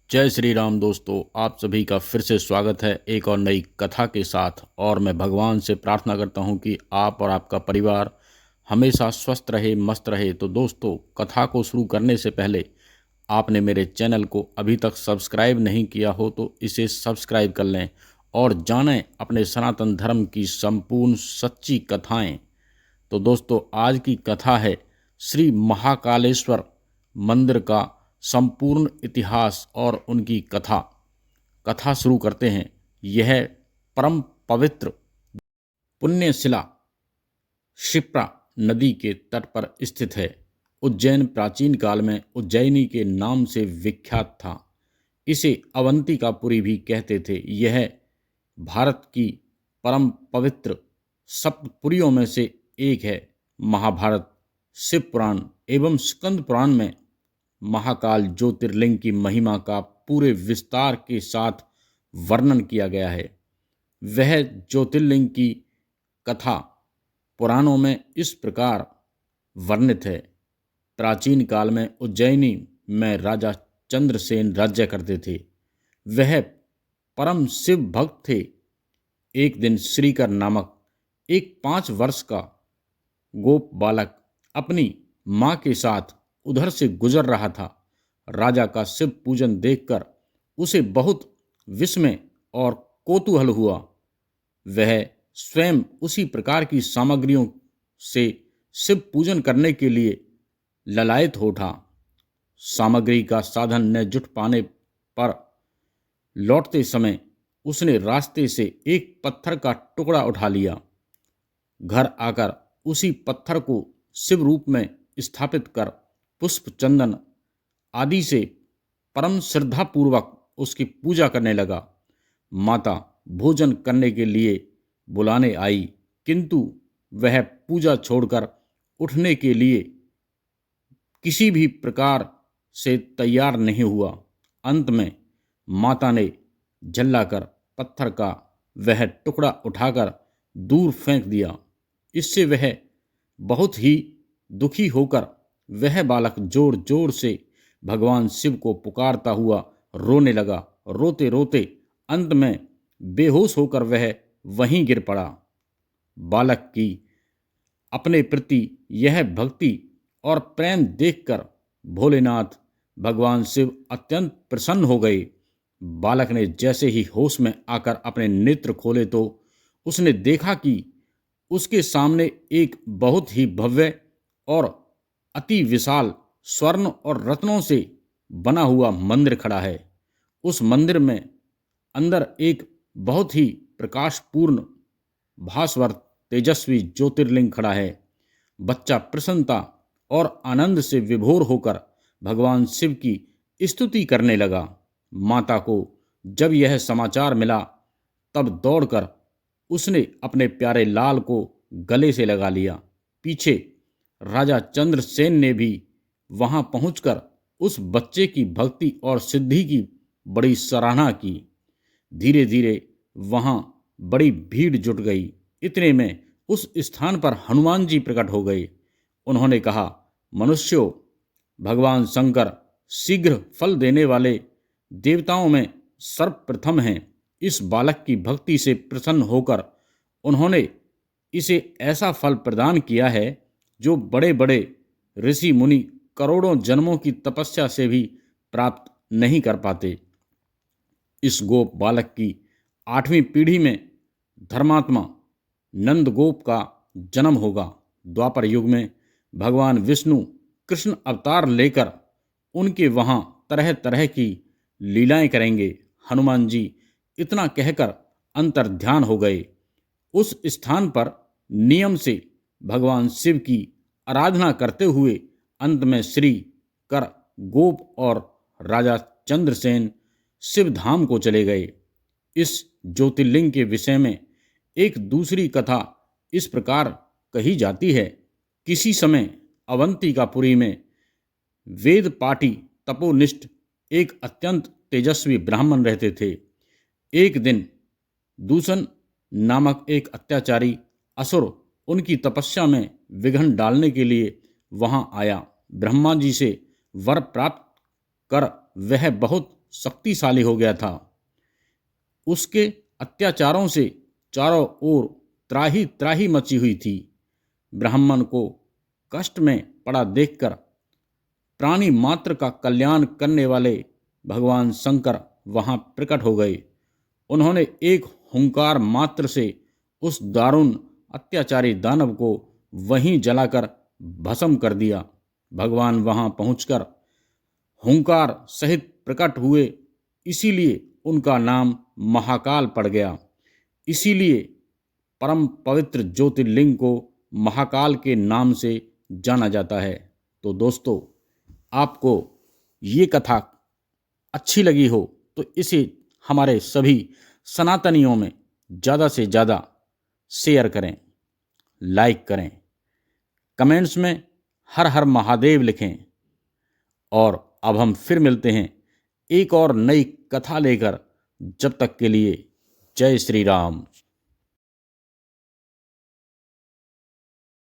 जय श्री राम दोस्तों, आप सभी का फिर से स्वागत है एक और नई कथा के साथ। और मैं भगवान से प्रार्थना करता हूं कि आप और आपका परिवार हमेशा स्वस्थ रहे, मस्त रहे। तो दोस्तों, कथा को शुरू करने से पहले आपने मेरे चैनल को अभी तक सब्सक्राइब नहीं किया हो तो इसे सब्सक्राइब कर लें और जानें अपने सनातन धर्म की संपूर्ण सच्ची कथाएं। तो दोस्तों, आज की कथा है श्री महाकालेश्वर मंदिर का संपूर्ण इतिहास और उनकी कथा। कथा शुरू करते हैं। यह परम पवित्र पुण्यशिला क्षिप्रा नदी के तट पर स्थित है। उज्जैन प्राचीन काल में उज्जैनी के नाम से विख्यात था। इसे अवंतिकापुरी भी कहते थे। यह भारत की परम पवित्र सप्तपुरियों में से एक है। महाभारत, शिव पुराण एवं स्कंद पुराण में महाकाल ज्योतिर्लिंग की महिमा का पूरे विस्तार के साथ वर्णन किया गया है। वह ज्योतिर्लिंग की कथा पुराणों में इस प्रकार वर्णित है। प्राचीन काल में उज्जैनी में राजा चंद्रसेन राज्य करते थे। वह परम शिव भक्त थे। एक दिन श्रीकर नामक एक 5 वर्ष का गोप बालक अपनी माँ के साथ उधर से गुजर रहा था। राजा का शिव पूजन देखकर उसे बहुत विस्मय और कौतूहल हुआ। वह स्वयं उसी प्रकार की सामग्रियों से शिव पूजन करने के लिए ललायत हो उठा। सामग्री का साधन न जुट पाने पर लौटते समय उसने रास्ते से एक पत्थर का टुकड़ा उठा लिया। घर आकर उसी पत्थर को शिव रूप में स्थापित कर पुष्प, चंदन आदि से परम श्रद्धापूर्वक उसकी पूजा करने लगा। माता भोजन करने के लिए बुलाने आई, किंतु वह पूजा छोड़कर उठने के लिए किसी भी प्रकार से तैयार नहीं हुआ। अंत में माता ने झल्लाकर पत्थर का वह टुकड़ा उठाकर दूर फेंक दिया। इससे वह बहुत ही दुखी होकर वह बालक जोर जोर से भगवान शिव को पुकारता हुआ रोने लगा। रोते रोते अंत में बेहोश होकर वह वहीं गिर पड़ा। बालक की अपने प्रति यह भक्ति और प्रेम देखकर भोलेनाथ भगवान शिव अत्यंत प्रसन्न हो गए। बालक ने जैसे ही होश में आकर अपने नेत्र खोले तो उसने देखा कि उसके सामने एक बहुत ही भव्य और अति विशाल स्वर्ण और रत्नों से बना हुआ मंदिर खड़ा है। उस मंदिर में अंदर एक बहुत ही प्रकाशपूर्ण भास्वर तेजस्वी ज्योतिर्लिंग खड़ा है। बच्चा प्रसन्नता और आनंद से विभोर होकर भगवान शिव की स्तुति करने लगा। माता को जब यह समाचार मिला तब दौड़कर उसने अपने प्यारे लाल को गले से लगा लिया। पीछे राजा चंद्रसेन ने भी वहां पहुंचकर उस बच्चे की भक्ति और सिद्धि की बड़ी सराहना की। धीरे धीरे वहां बड़ी भीड़ जुट गई। इतने में उस स्थान पर हनुमान जी प्रकट हो गए। उन्होंने कहा, मनुष्यों, भगवान शंकर शीघ्र फल देने वाले देवताओं में सर्वप्रथम हैं। इस बालक की भक्ति से प्रसन्न होकर उन्होंने इसे ऐसा फल प्रदान किया है जो बड़े बड़े ऋषि मुनि करोड़ों जन्मों की तपस्या से भी प्राप्त नहीं कर पाते। इस गोप बालक की 8वीं पीढ़ी में धर्मात्मा नंदगोप का जन्म होगा। द्वापर युग में भगवान विष्णु कृष्ण अवतार लेकर उनके वहां तरह तरह की लीलाएं करेंगे। हनुमान जी इतना कहकर अंतर्ध्यान हो गए। उस स्थान पर नियम से भगवान शिव की आराधना करते हुए अंत में श्री कर गोप और राजा चंद्रसेन शिव धाम को चले गए। इस ज्योतिर्लिंग के विषय में एक दूसरी कथा इस प्रकार कही जाती है। किसी समय अवंतिकापुरी में वेद पाठी तपोनिष्ठ एक अत्यंत तेजस्वी ब्राह्मण रहते थे। एक दिन दूषण नामक एक अत्याचारी असुर उनकी तपस्या में विघ्न डालने के लिए वहां आया। ब्रह्मा जी से वर प्राप्त कर वह बहुत शक्तिशाली हो गया था। उसके अत्याचारों से चारों ओर त्राही त्राही मची हुई थी। ब्राह्मण को कष्ट में पड़ा देखकर प्राणी मात्र का कल्याण करने वाले भगवान शंकर वहां प्रकट हो गए। उन्होंने एक हुंकार मात्र से उस दारुण अत्याचारी दानव को वहीं जलाकर भस्म कर दिया। भगवान वहां पहुंचकर हुंकार सहित प्रकट हुए, इसीलिए उनका नाम महाकाल पड़ गया। इसीलिए परम पवित्र ज्योतिर्लिंग को महाकाल के नाम से जाना जाता है। तो दोस्तों, आपको ये कथा अच्छी लगी हो तो इसे हमारे सभी सनातनियों में ज़्यादा से ज़्यादा शेयर करें, लाइक करें, कमेंट्स में हर हर महादेव लिखें। और अब हम फिर मिलते हैं एक और नई कथा लेकर। जब तक के लिए जय श्री राम।